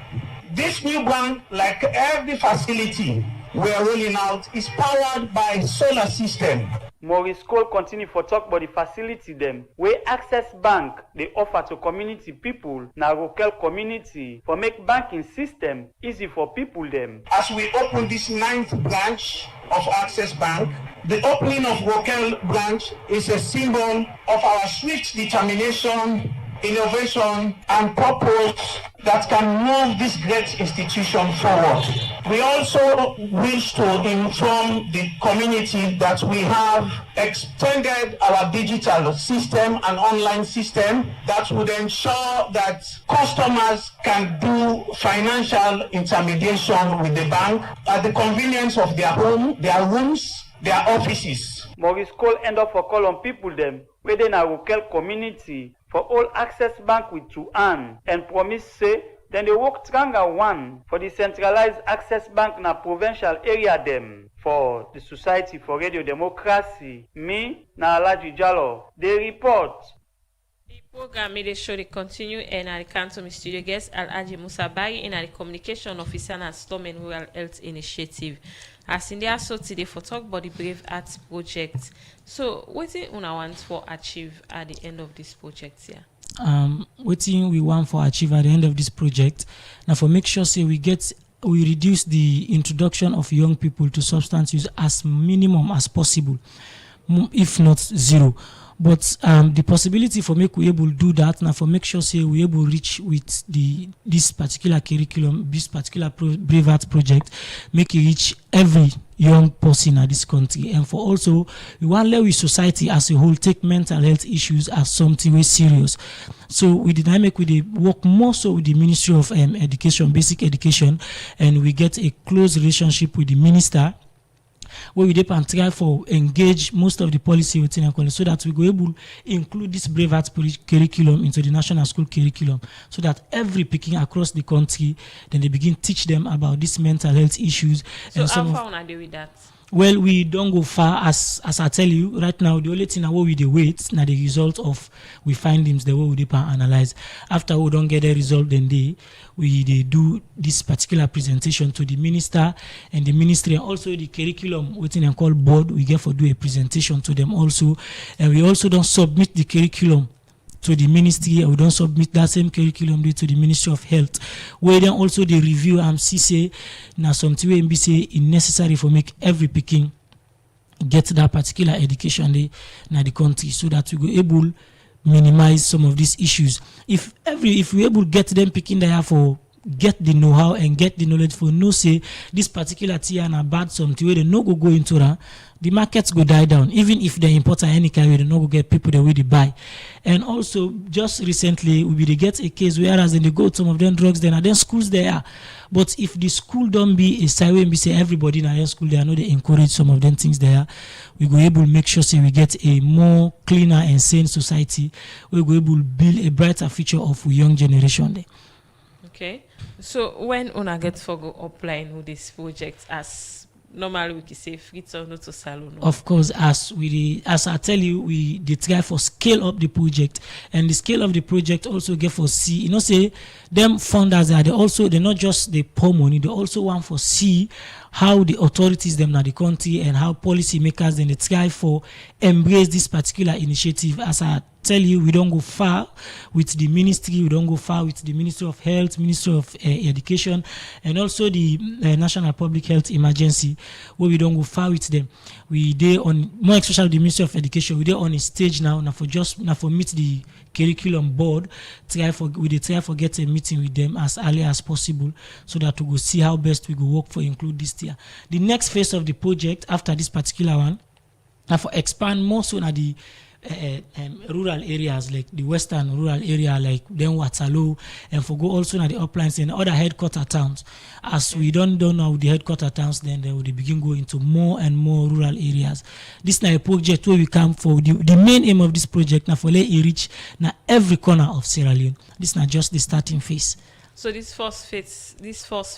This new bank, like every facility we are rolling out, is powered by solar system. Maurice Cole continue for talk about the facility them where Access Bank they offer to community people na Rokel community for make banking system easy for people them. As we open this 9th branch of Access Bank, the opening of Rokel branch is a symbol of our swift determination, innovation, and purpose that can move this great institution forward. We also wish to inform the community that we have extended our digital system and online system that would ensure that customers can do financial intermediation with the bank at the convenience of their home, their rooms, their offices. Maurice Cole end up for call on people them within our Rokel community for all Access Bank with 2 hands and promise say then they work stronger one for the centralized Access Bank na provincial area them. For the Society for Radio Democracy, me na Alaji Jallo, they report. The program made a show to continue and I come to my studio guest Alhaji Musa Bari and the communication officer at Slum and Rural Health Initiative. as in there so today for talk about the Brave Arts project. So what is una want for achieve at the end of this project here? What we want for achieve at the end of this project now for make sure say we reduce the introduction of young people to substance use as minimum as possible, if not zero. But the possibility for make we able do that now for make sure say we able reach with this particular curriculum, this particular Brave Arts project, make it reach every young person in this country. And for also we want let with society as a whole take mental health issues as something very serious. So we dynamic with the work more so with the Ministry of Education, Basic Education, and we get a close relationship with the minister, where we and try for engage most of the policy within our college so that we go able to include this Brave Arts curriculum into the national school curriculum so that every picking across the country, then they begin teach them about these mental health issues. So and how far are they with that? Well, we don't go far as I tell you right now. The only thing that we dey wait now the result of we findings the way we analyze. After we don't get the result, then we do this particular presentation to the minister and the ministry, and also the curriculum within a call board. We get for do a presentation to them also, and we also don't submit the curriculum to the ministry, and we don't submit that same curriculum to the Ministry of Health, where then also they review and see say now something we be say is necessary for make every picking get that particular education in the country so that we go able minimize some of these issues. If we able get them picking there for get the know-how and get the knowledge for no say this particular tier and a bad something where they no go into that, the markets go die down. Even if they import any kind way, they no go get people the way they buy. And also just recently we get a case whereas they go some of them drugs then schools there. But if the school don't be a side way and be say everybody in our school, they are not they encourage some of them things there, we go able to make sure say we get a more cleaner and sane society. We go able to build a brighter future of young generation there. Okay. So when una get for go upline with this project as normally we can say free or not to salon. Of course, as I tell you, we try for scale up the project, and the scale of the project also get for see. Say them funders they're not just they pour money, they also want for see how the authorities them in the country and how policy makers then they try for embrace this particular initiative. As I tell you, we don't go far with the ministry, we don't go far with the Ministry of Health, Ministry of Education, and also the National Public Health Emergency, where we don't go far with them. We they on more especially the Ministry of Education, we they on a stage now for meet the curriculum board, try for get a meeting with them as early as possible so that we go see how best we go work for include this tier. The next phase of the project after this particular one, now for expand more so at the rural areas like the western rural area like then Waterloo, and for go also na the uplines and other headquarter towns. As we don't know the headquarter towns, then they will begin go into more and more rural areas. This na a project where we come for the main aim of this project now for let it reach na every corner of Sierra Leone. This na just the starting phase. So this first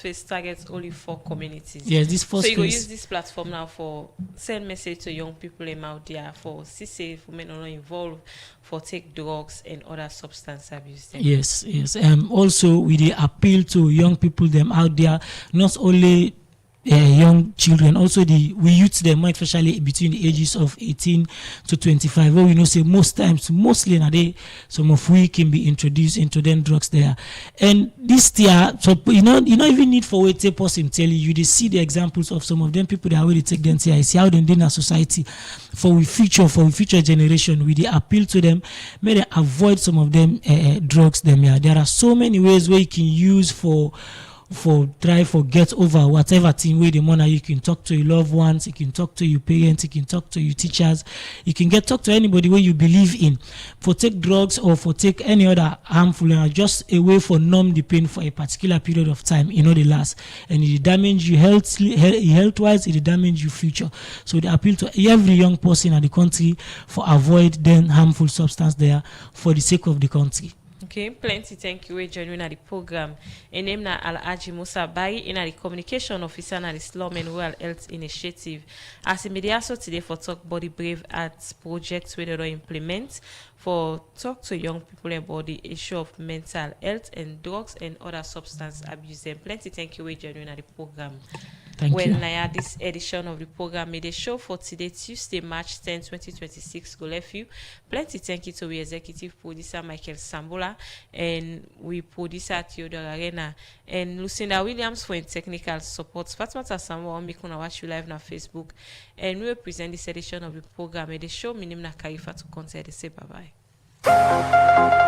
phase targets only 4 communities. Yes, this first phase. So you go use this platform now for send message to young people out there for see safe women are not involved for take drugs and other substance abuse. Yes. Also we appeal to young people them out there, not only young children, also we youth them, especially between the ages of 18 to 25, where we know say mostly nowadays some of we can be introduced into them drugs there. And this year, so you don't even need for wait a person tell you, they see the examples of some of them people that already take them here, see how they in our society for future generation. We appeal to them, may they avoid some of them drugs them here. There are so many ways where you can use for get over whatever thing where the money. You can talk to your loved ones, you can talk to your parents, you can talk to your teachers, you can talk to anybody where you believe in for take drugs or for take any other harmful, just a way for numb the pain for a particular period of time, they last, and it damage you health wise, it damage your future. So they appeal to every young person in the country for avoid then harmful substance there for the sake of the country. Okay, plenty thank you for joining at the program. And name na Alhaji Musa Bari in the communication officer na the Slum and Rural Health Initiative. As a media so today for talk about the Brave Arts projects where they implement for talk to young people about the issue of mental health and drugs and other substance abuse. And plenty thank you for joining at the program. Thank you. Naya, this edition of the program made a show for today, Tuesday, March 10, 2026. Go left you. Plenty thank you to the executive producer Michael Sambola and we producer Theodore Arena and Lucinda Williams for technical support. Fatmata Samuel make una watch you live on Facebook and we will present this edition of the program made a show. My name is Karifa to concert. Say bye bye.